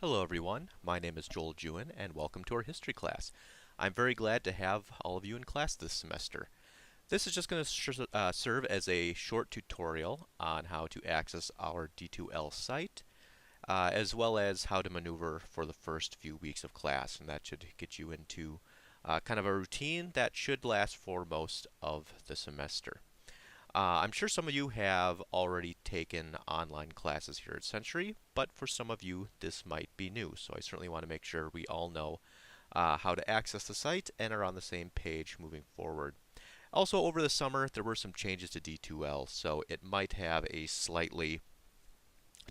Hello everyone, my name is Joel Jewin and welcome to our history class. I'm very glad to have all of you in class this semester. This is just going to serve as a short tutorial on how to access our D2L site, as well as how to maneuver for the first few weeks of class, and that should get you into kind of a routine that should last for most of the semester. I'm sure some of you have already taken online classes here at Century, but for some of you this might be new, so I certainly want to make sure we all know how to access the site and are on the same page moving forward. Also, over the summer, there were some changes to D2L, so it might have a slightly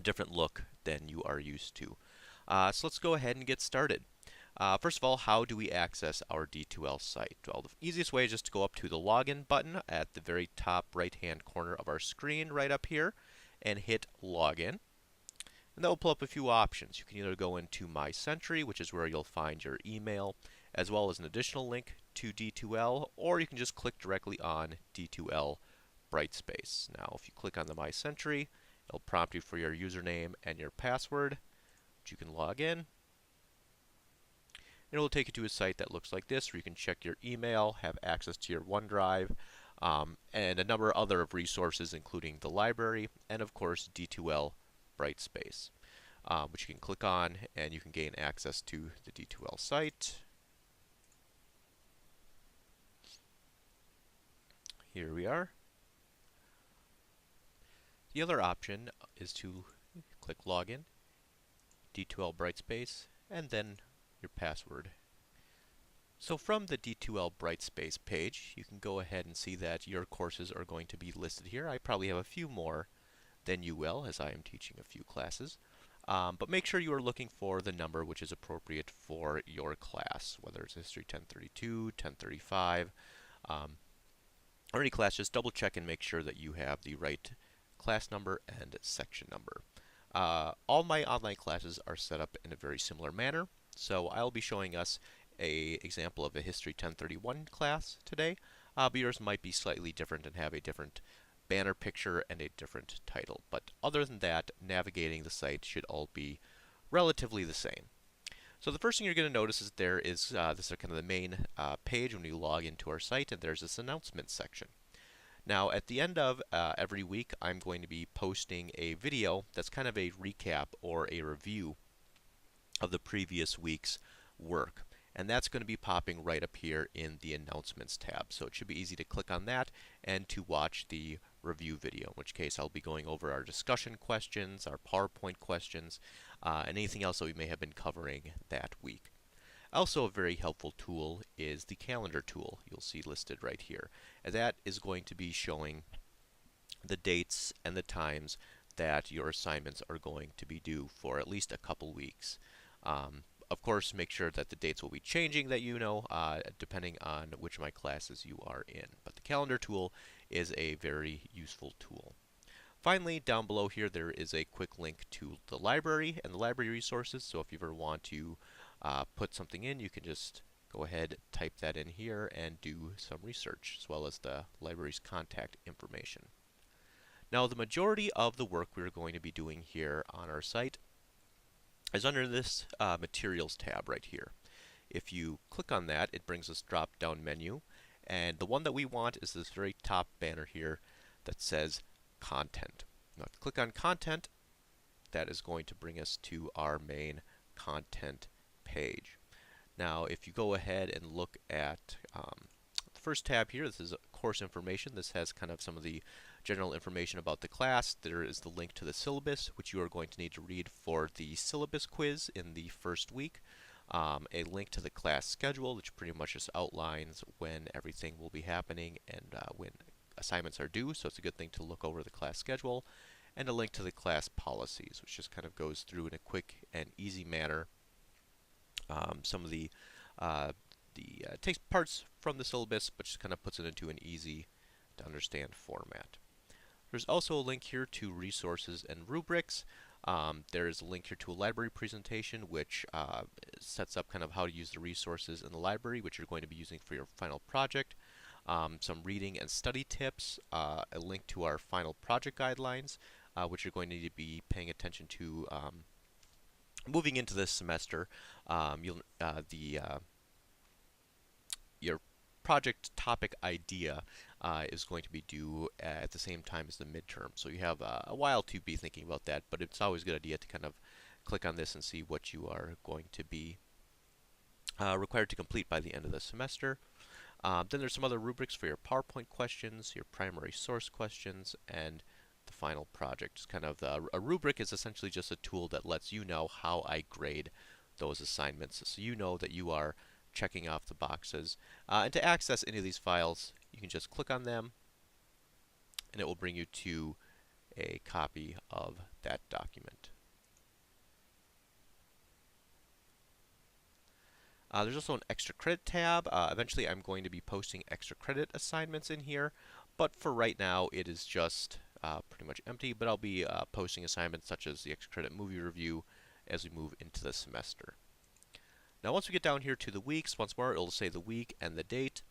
different look than you are used to. So let's go ahead and get started. First of all, how do we access our D2L site? Well, the easiest way is just to go up to the login button at the very top right hand corner of our screen right up here and hit login. And that will pull up a few options. You can either go into My Century, which is where you'll find your email, as well as an additional link to D2L, or you can just click directly on D2L Brightspace. Now, if you click on the My Century, it'll prompt you for your username and your password, which you can log in. It will take you to a site that looks like this, where you can check your email, have access to your OneDrive, and a number of other resources, including the library, and of course D2L Brightspace, which you can click on, and you can gain access to the D2L site. Here we are. The other option is to click Login, D2L Brightspace, and then your password. So from the D2L Brightspace page, you can go ahead and see that your courses are going to be listed here. I probably have a few more than you will, as I am teaching a few classes. But make sure you are looking for the number which is appropriate for your class, whether it's History 1032, 1035, or any class. Just double check and make sure that you have the right class number and section number. All my online classes are set up in a very similar manner, so I'll be showing us an example of a History 1031 class today, but yours might be slightly different and have a different banner picture and a different title. But other than that, navigating the site should all be relatively the same. So the first thing you're going to notice is there is this is kind of the main page when you log into our site, and there's this announcement section. Now, at the end of every week, I'm going to be posting a video that's kind of a recap or a review of the previous week's work. And that's going to be popping right up here in the Announcements tab. So it should be easy to click on that and to watch the review video, in which case I'll be going over our discussion questions, our PowerPoint questions, and anything else that we may have been covering that week. Also, a very helpful tool is the calendar tool you'll see listed right here. And that is going to be showing the dates and the times that your assignments are going to be due for at least a couple weeks. Of course, make sure that the dates will be changing that you know, depending on which of my classes you are in. But the calendar tool is a very useful tool. Finally, down below here, there is a quick link to the library and the library resources. So if you ever want to put something in, you can just go ahead, type that in here, and do some research, as well as the library's contact information. Now, the majority of the work we're going to be doing here on our site is under this Materials tab right here. If you click on that, it brings this drop-down menu, and the one that we want is this very top banner here that says Content. Now, if you click on Content, that is going to bring us to our main content page. Now, if you go ahead and look at the first tab here, this is course information. This has kind of some of the general information about the class. There is the link to the syllabus, which you are going to need to read for the syllabus quiz in the first week. A link to the class schedule, which pretty much just outlines when everything will be happening and when assignments are due, so it's a good thing to look over the class schedule. And a link to the class policies, which just kind of goes through in a quick and easy manner some of the takes parts from the syllabus, but just kind of puts it into an easy to understand format. There's also a link here to resources and rubrics. There is a link here to a library presentation, which sets up kind of how to use the resources in the library, which you're going to be using for your final project. Some reading and study tips, a link to our final project guidelines, which you're going to need to be paying attention to moving into this semester, your project topic idea is going to be due at the same time as the midterm. So you have a while to be thinking about that, but it's always a good idea to kind of click on this and see what you are going to be required to complete by the end of the semester. Then there's some other rubrics for your PowerPoint questions, your primary source questions, and the final project. Just kind of a rubric is essentially just a tool that lets you know how I grade those assignments, so you know that you are checking off the boxes. And to access any of these files, you can just click on them, and it will bring you to a copy of that document. There's also an extra credit tab. Eventually, I'm going to be posting extra credit assignments in here, but for right now, it is just pretty much empty. But I'll be posting assignments such as the extra credit movie review as we move into the semester. Now, once we get down here to the weeks, once more, it'll say the week and the date.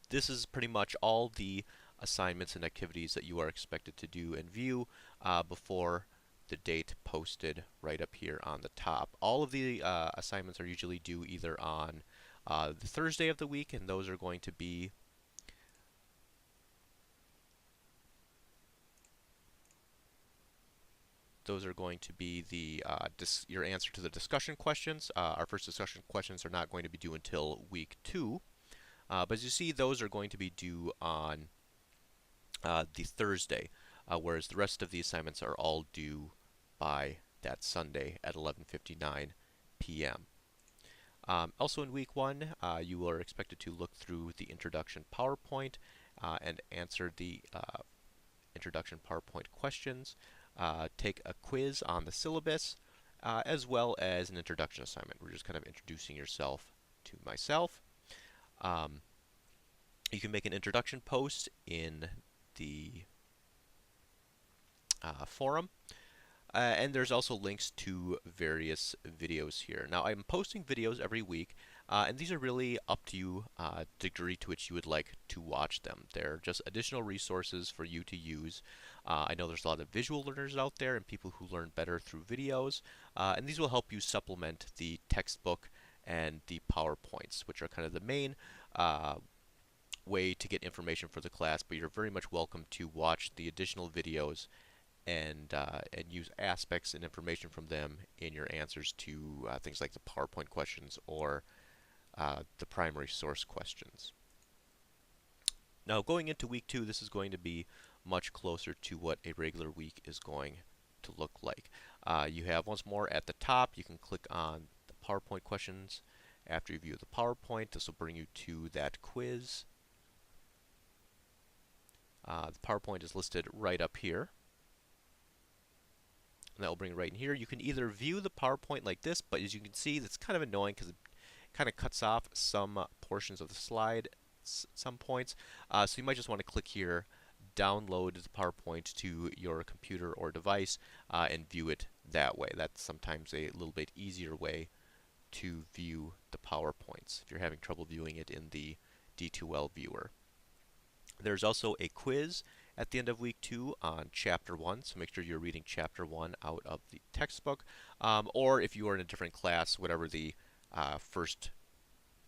This is pretty much all the assignments and activities that you are expected to do and view before the date posted right up here on the top. All of the assignments are usually due either on the Thursday of the week, and those are going to be the your answer to the discussion questions. Our first discussion questions are not going to be due until week 2. But as you see, those are going to be due on the Thursday, whereas the rest of the assignments are all due by that Sunday at 11:59 p.m. Also in week 1, you are expected to look through the introduction PowerPoint and answer the introduction PowerPoint questions, take a quiz on the syllabus, as well as an introduction assignment. We're just kind of introducing yourself to myself. You can make an introduction post in the forum. And there's also links to various videos here. Now, I'm posting videos every week, and these are really up to you, degree to which you would like to watch them. They're just additional resources for you to use. I know there's a lot of visual learners out there and people who learn better through videos, and these will help you supplement the textbook and the PowerPoints, which are kind of the main way to get information for the class, but you're very much welcome to watch the additional videos and use aspects and information from them in your answers to things like the PowerPoint questions or the primary source questions. Now, going into week 2, this is going to be much closer to what a regular week is going to look like. You have, once more, at the top, you can click on the PowerPoint questions. After you view the PowerPoint, this will bring you to that quiz. The PowerPoint is listed right up here. And that will bring it right in here. You can either view the PowerPoint like this, but as you can see, that's kind of annoying because it kind of cuts off some portions of the slide at some points. So you might just want to click here, download the PowerPoint to your computer or device, and view it that way. That's sometimes a little bit easier way to view the PowerPoints if you're having trouble viewing it in the D2L viewer. There's also a quiz at the end of week 2 on Chapter 1, so make sure you're reading Chapter 1 out of the textbook, or if you are in a different class, whatever the first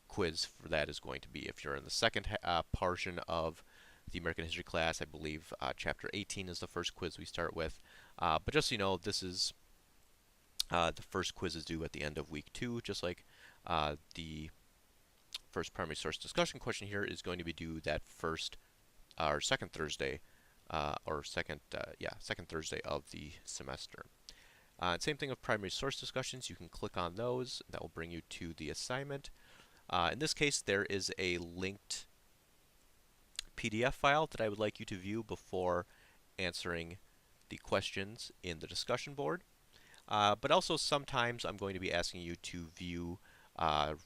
quiz for that is going to be. If you're in the second portion of the American History class, I believe Chapter 18 is the first quiz we start with. But just so you know, this is the first quiz is due at the end of week 2, just like the first primary source discussion question here is going to be due that first or second Thursday, second Thursday of the semester. Same thing with primary source discussions. You can click on those. That will bring you to the assignment. In this case, there is a linked PDF file that I would like you to view before answering the questions in the discussion board. But also sometimes I'm going to be asking you to view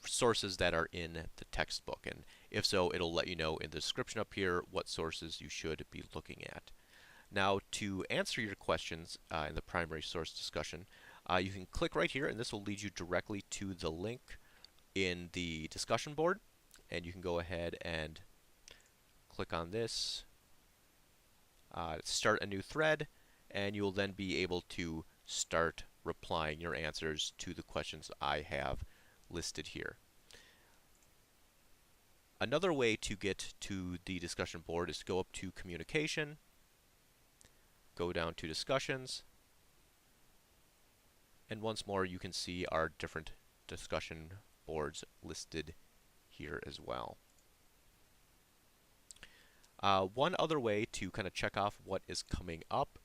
sources that are in the textbook, and if so, it'll let you know in the description up here what sources you should be looking at. Now, to answer your questions in the primary source discussion, you can click right here, and this will lead you directly to the link in the discussion board, and you can go ahead and click on this, start a new thread, and you'll then be able to start replying your answers to the questions I have listed here. Another way to get to the discussion board is to go up to Communication, go down to Discussions, and once more you can see our different discussion boards listed here as well. One other way to kind of check off what is coming up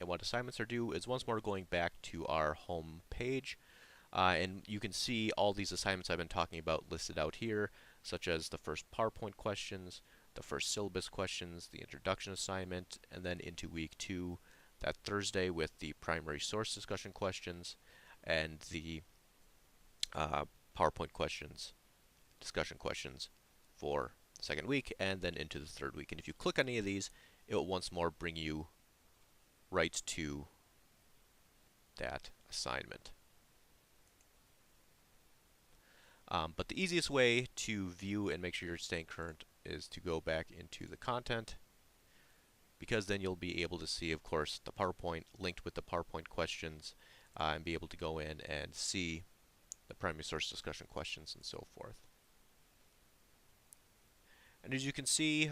and what assignments are due is once more going back to our home page. And you can see all these assignments I've been talking about listed out here, such as the first PowerPoint questions, the first syllabus questions, the introduction assignment, and then into week 2, that Thursday with the primary source discussion questions, and the PowerPoint questions, discussion questions for the second week, and then into the third week. And if you click on any of these, it will once more bring you right to that assignment. But the easiest way to view and make sure you're staying current is to go back into the content, because then you'll be able to see, of course, the PowerPoint linked with the PowerPoint questions, and be able to go in and see the primary source discussion questions and so forth. And as you can see,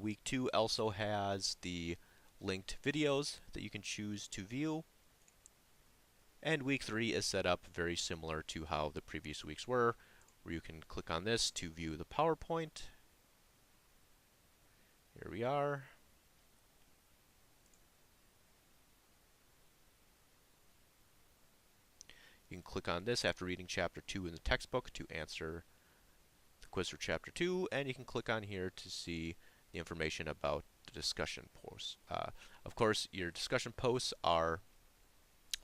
week 2 also has the linked videos that you can choose to view. And week 3 is set up very similar to how the previous weeks were, where you can click on this to view the PowerPoint. Here we are. You can click on this after reading Chapter 2 in the textbook to answer the quiz for Chapter 2, and you can click on here to see the information about the discussion posts. Of course, your discussion posts are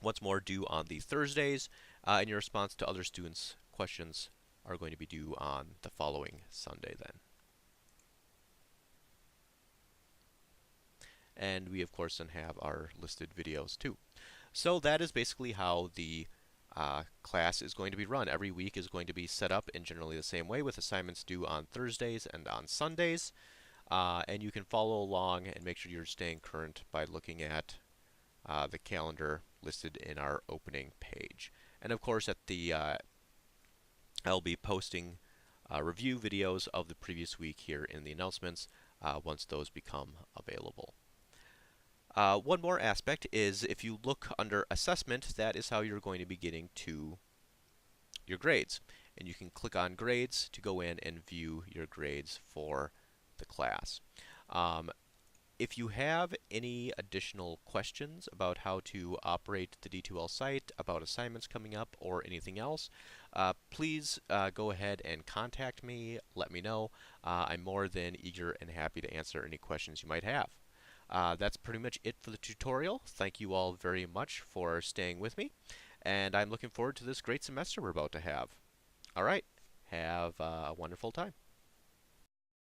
once more due on the Thursdays, and your response to other students' questions are going to be due on the following Sunday then. And we, of course, then have our listed videos too. So that is basically how the class is going to be run. Every week is going to be set up in generally the same way, with assignments due on Thursdays and on Sundays. And you can follow along and make sure you're staying current by looking at the calendar listed in our opening page. And of course, at the I'll be posting review videos of the previous week here in the announcements once those become available. One more aspect is if you look under assessment, that is how you're going to be getting to your grades. And you can click on grades to go in and view your grades for the class. If you have any additional questions about how to operate the D2L site, about assignments coming up, or anything else, please go ahead and contact me, let me know. I'm more than eager and happy to answer any questions you might have. That's pretty much it for the tutorial. Thank you all very much for staying with me, and I'm looking forward to this great semester we're about to have. All right, have a wonderful time.